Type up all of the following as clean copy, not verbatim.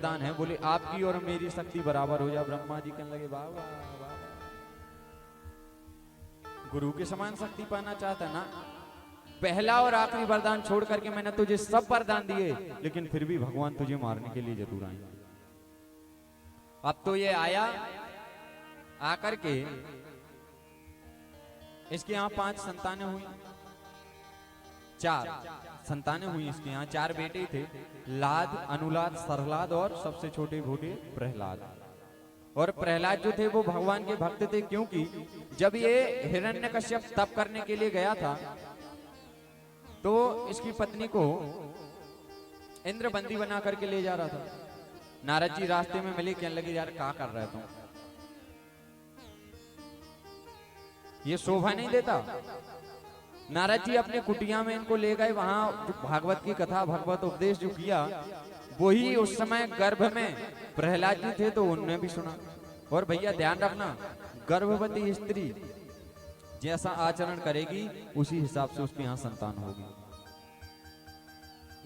वरदान है, बोले आपकी और मेरी शक्ति बराबर हो जाए। ब्रह्मा जी कहने लगे वाह वाह वाह, गुरु के समान शक्ति पाना चाहता ना। पहला और आखिरी वरदान छोड़ करके मैंने तुझे सब वरदान दिए, लेकिन फिर भी भगवान तुझे मारने के लिए जरूर आएंगे। अब तो ये आया, आकर के इसके यहाँ 5 संतानें हुई, 4 संतानें हुई इसके यहाँ, 4 बेटे थे, लाद, अनुलाद, सरलाद और सबसे छोटे घोटे प्रहलाद। और प्रहलाद जो थे वो भगवान के भक्त थे, क्योंकि जब ये हिरण्यकश्यप तप करने के लिए गया था तो इसकी पत्नी को इंद्र बंदी बना करके ले जा रहा था। नारद जी रास्ते में मिले, कहने लगे यार क्या कर रहे तुम, ये शोभा नहीं देता। नारद जी अपने कुटिया में इनको ले गए, वहां जो भागवत की कथा, भगवत उपदेश जो किया, वही उस समय गर्भ में प्रहलाद जी थे तो उनने भी सुना। और भैया ध्यान रखना, गर्भवती स्त्री जैसा आचरण करेगी उसी हिसाब से उसके यहाँ संतान होगी।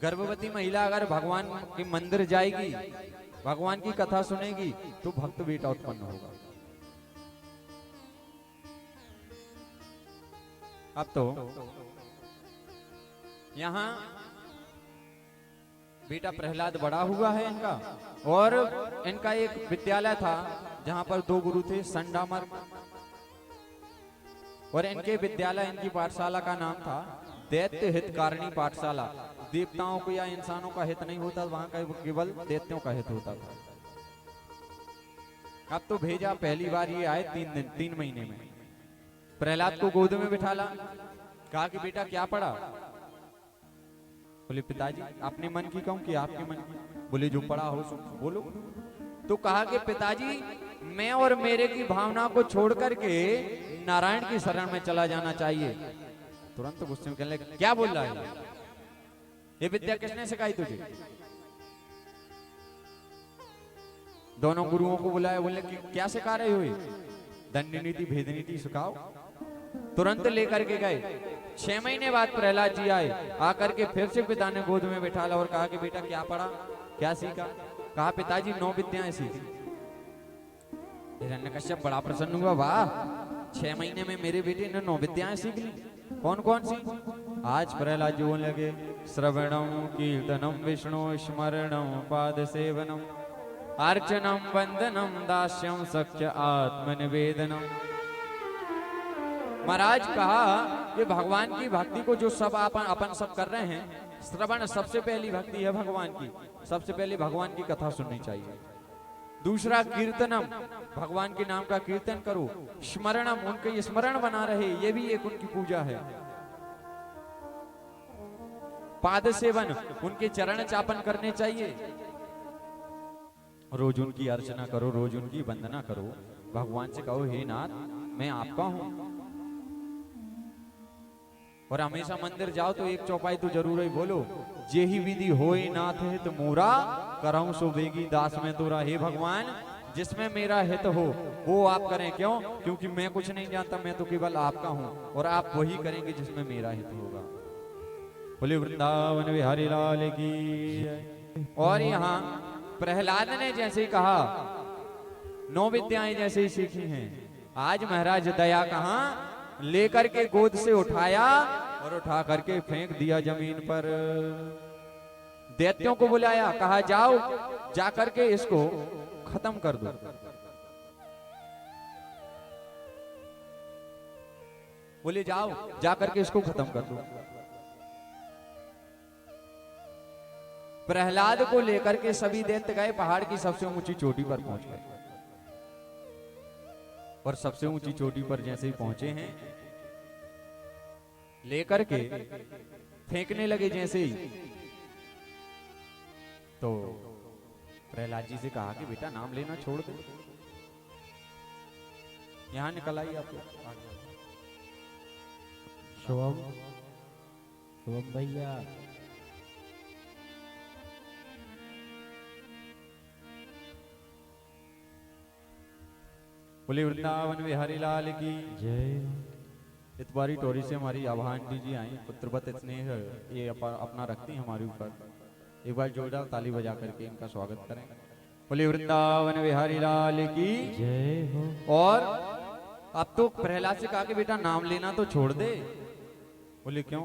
गर्भवती महिला अगर भगवान के मंदिर जाएगी, भगवान की कथा सुनेगी, तो भक्त बेटा उत्पन्न होगा। अब तो यहां बेटा प्रहलाद बड़ा हुआ है इनका, और इनका एक विद्यालय था जहां पर 2 गुरु थे, संडामर। और इनके विद्यालय, इनकी पाठशाला का नाम था दैत्य हितकारिणी पाठशाला। देवताओं को या इंसानों का हित नहीं होता, वहां का केवल दैत्यों का हित होता था। अब तो भेजा, पहली बार ये आए 3 महीने में। प्रहलाद को गोद में बिठाला, कहा कि बेटा क्या पढ़ा? बोले पिताजी अपने मन की कहूं कि आपके मन की? बोले जो पढ़ा हो सो बोलो। तो कहा कि पिताजी मैं और मेरे की भावना को छोड़ करके नारायण की शरण में चला जाना चाहिए। तुरंत गुस्से में कहने लगे क्या बोल रहा है, ये विद्या किसने सिखाई तुझे? दोनों गुरुओं को बुलाया, बोले कि क्या सिखा रहे हो? दंड नीति भेद नीति सिखाओ। तुरंत लेकर के गए। 6 महीने बाद प्रहलाद जी आए, आकर के फिर से पिता ने गोद में बिठाला और कहा कि बेटा क्या पढ़ा, क्या सीखा? कहा पिताजी 9 विद्याएं सीखी। हिरण्यकश्यप बड़ा प्रसन्न हुआ, वाह 6 महीने में मेरे बेटे ने 9 विद्याएं सीख ली। कौन कौन सी? आज प्रहलाद जी बोलने लगे, श्रवणम कीर्तनम विष्णु स्मरणम पाद सेवनम अर्चनम वंदनम दास्यम सख्य आत्मनिवेदनम। महाराज कहा कि भगवान की भक्ति को जो सब अपन सब कर रहे हैं, श्रवण सबसे पहली भक्ति है भगवान की, सबसे पहले भगवान की कथा सुननी चाहिए। दूसरा कीर्तनम, भगवान के नाम का कीर्तन करो। स्मरणम, उनके स्मरण बना रहे, ये भी एक उनकी पूजा है। पाद सेवन, उनके चरण चापन करने चाहिए। रोज उनकी अर्चना करो, रोज उनकी वंदना करो। भगवान से कहो हे नाथ मैं आपका हूं। और हमेशा मंदिर जाओ तो एक चौपाई तो जरूर ही बोलो, जे ही विधि होए नाथ हित मोरा करऊं सो बेगी दास में तोरा। हे भगवान जिसमें मेरा हित हो वो आप करें। क्यों? क्योंकि मैं कुछ नहीं जानता, मैं तो केवल आपका हूं, और आप वही करेंगे जिसमें मेरा हित होगा। बोले वृंदावन बिहारी लाल की। और यहाँ प्रहलाद ने जैसे ही कहा 9 विद्याएं जैसे ही सीखी हैं, आज महाराज दया कहां, लेकर के गोद से उठाया और उठा करके फेंक दिया जमीन पर। दैत्यों को बुलाया, कहा जाओ जाकर के इसको खत्म कर दो। बोले जाओ जाकर के इसको खत्म कर दो। प्रहलाद को लेकर के सभी दैत्य गए, पहाड़ की सबसे ऊंची चोटी पर पहुंच गए। और सबसे ऊंची चोटी पर जैसे ही पहुंचे हैं, लेकर के फेंकने लगे जैसे ही, तो प्रहलाद जी से कहा कि बेटा नाम लेना छोड़ दे, यहां निकल आई आप। शुभम शुभम भैया बोले वृंदावन बिहारी लाल की जय। इतबारी टोरी से हमारी आभा आंटी जी आई, पुत्रवत स्नेह ये अपना रखती हैं हमारे ऊपर। एक बार जोरदार ताली बजा करके इनका स्वागत करें। बोले वृंदावन बिहारी लाल की। जय हो। और अब तो प्रहलाद से कहा कि बेटा नाम लेना तो छोड़ दे। बोले क्यों?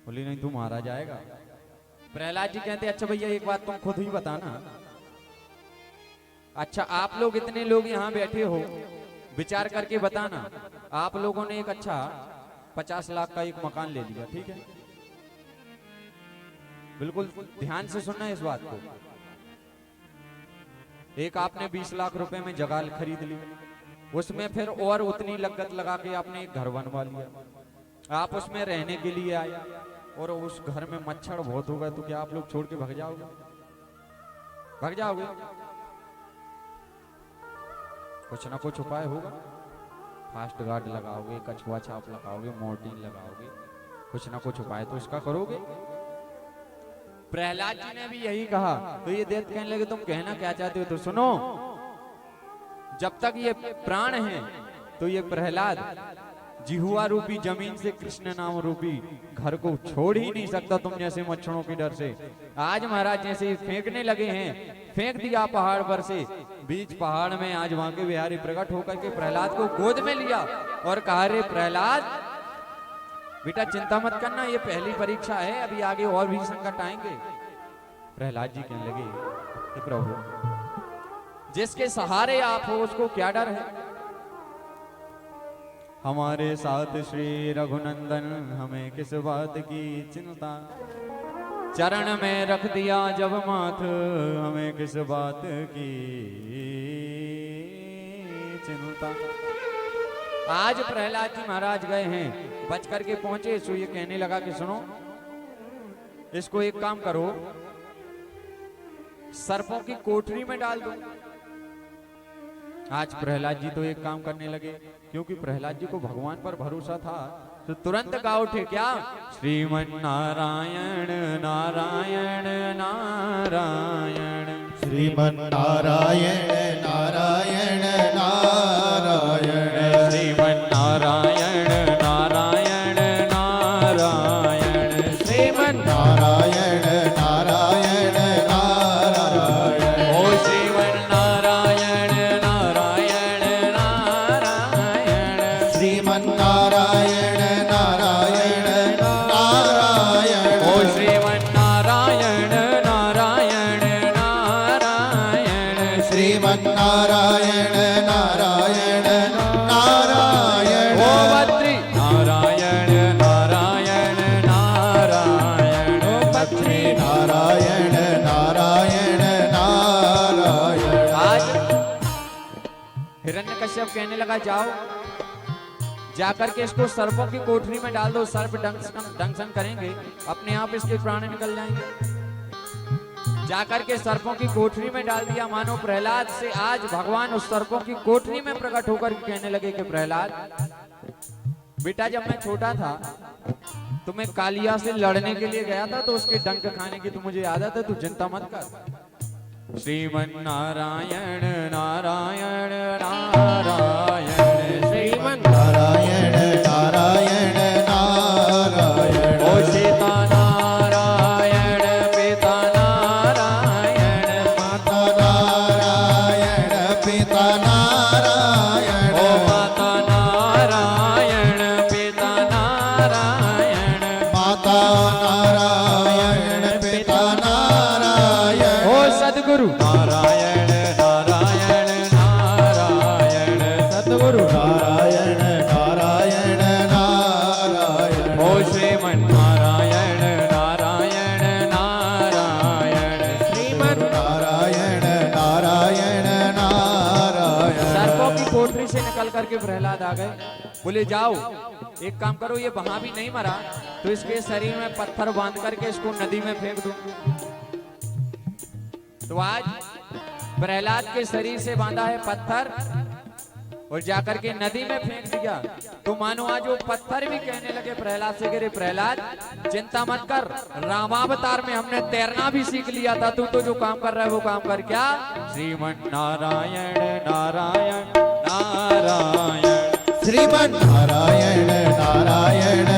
बोले नहीं तू मारा जाएगा। प्रहलाद जी कहते अच्छा भैया एक बात तुम खुद ही बताना। अच्छा आप लोग इतने लोग यहाँ बैठे हो, विचार करके बताना। आप लोगों ने एक अच्छा 50 लाख का एक मकान ले लिया, ठीक है? बिल्कुल ध्यान से सुनना इस बात को। एक आपने 20 लाख रुपए में जगह खरीद ली, उसमें फिर और उतनी लागत लगा के आपने एक घर बनवा लिया। आप उसमें रहने के लिए आए और उस घर में मच्छर बहुत होगा, तो क्या आप लोग छोड़ के भाग जाओगे? भाग जाओगे? कुछ ना कुछ उपाय होगा। फास्ट गार्ड लगाओगे, कछुआ छाप लगाओगे, मोर्टीन लगाओगे, कुछ ना कुछ उपाय तो इसका करोगे। प्रहलाद जी ने भी यही कहा। तो ये देव कहने लगे तुम कहना क्या चाहते हो? तो सुनो, जब तक ये प्राण है तो ये प्रहलाद जिहुआ रूपी जमीन से कृष्ण नाम रूपी घर को छोड़ ही नहीं सकता तुम जैसे मच्छरों के डर से। आज महाराज जैसे फेंकने लगे हैं, फेंक दिया पहाड़ पर से, बीच पहाड़ में आज वहां के बिहारी प्रकट होकर के प्रहलाद को गोद में लिया और कहा रे प्रहलाद बेटा चिंता मत करना, ये पहली परीक्षा है, अभी आगे और भी संकट आएंगे। प्रहलाद जी कहने लगे कि प्रभु जिसके सहारे आप हो उसको क्या डर है? हमारे साथ श्री रघुनंदन, हमें किस बात की चिंता। चरण में रख दिया जब माथ, हमें किस बात की चिंता। आज प्रहलाद जी महाराज गए हैं, बच करके पहुंचे, सो ये कहने लगा कि सुनो इसको एक काम करो, सर्पों की कोठरी में डाल दो। आज प्रहलाद जी तो एक काम करने लगे, क्योंकि प्रहलाद जी को भगवान पर भरोसा था, तो तुरंत गा उठे क्या? श्रीमन नारायण नारायण नारायण, श्रीमन नारायण नारायण नारायण, श्रीमन नारायण नारायण नारायण, श्रीमन नारायण नारायण नारायण, ओ श्रीमन नारायण नारायण नारायण, श्रीमन नारायण नारायण नारायण, ओ श्रीमन नारायण नारायण नारायण, श्रीमन नारायण नारायण नारायण, ओ बद्री नारायण नारायण नारायण, ओ बद्री नारायण नारायण नारायण। आज हिरण्यकश्यप कहने लगा जाओ जाकर के इसको सर्पों की कोठरी में डाल दो, सर्प दंशन करेंगे, अपने आप इसके प्राण निकल जाएंगे। जाकर के सर्पों की कोठरी में डाल दिया। मानो प्रहलाद से आज भगवान उस सर्पों की कोठरी में प्रकट होकर कहने लगे कि प्रहलाद बेटा जब मैं छोटा था तो मैं कालिया से लड़ने के लिए गया था, तो उसके डंक खाने की तो मुझे आदत है, तू चिंता मत कर। श्रीमन नारायण नारायण नारायण, श्रीमन नारायण नारायण नारायण, ओ सीता नारायण पिता नारायण, माता नारायण पिता नारायण, ओ माता नारायण पिता नारायण, माता नारायण पिता नारायण, ओ सद्गुरु नारायण नारायण नारायण, सद्गुरु नारायण नारायण नारायण, ओ श्रीमन नारायण नारायण नारायण, श्रीमन नारायण नारायण नारायण। सर्पों की कोठरी से निकल करके प्रहलाद आ गए। बोले जाओ एक काम करो, ये वहां भी नहीं मरा तो इसके शरीर में पत्थर बांध करके इसको नदी में फेंक दो। तो आज प्रहलाद के शरीर से बांधा है पत्थर और जाकर के नदी में फेंक दिया। तो मानो आज वो पत्थर भी कहने लगे प्रहलाद से, गिरे प्रहलाद चिंता मत कर, रामावतार में हमने तैरना भी सीख लिया था, तू तो जो काम कर रहा है वो काम कर। क्या? श्रीमन नारायण नारायण नारायण, श्रीमन नारायण नारायण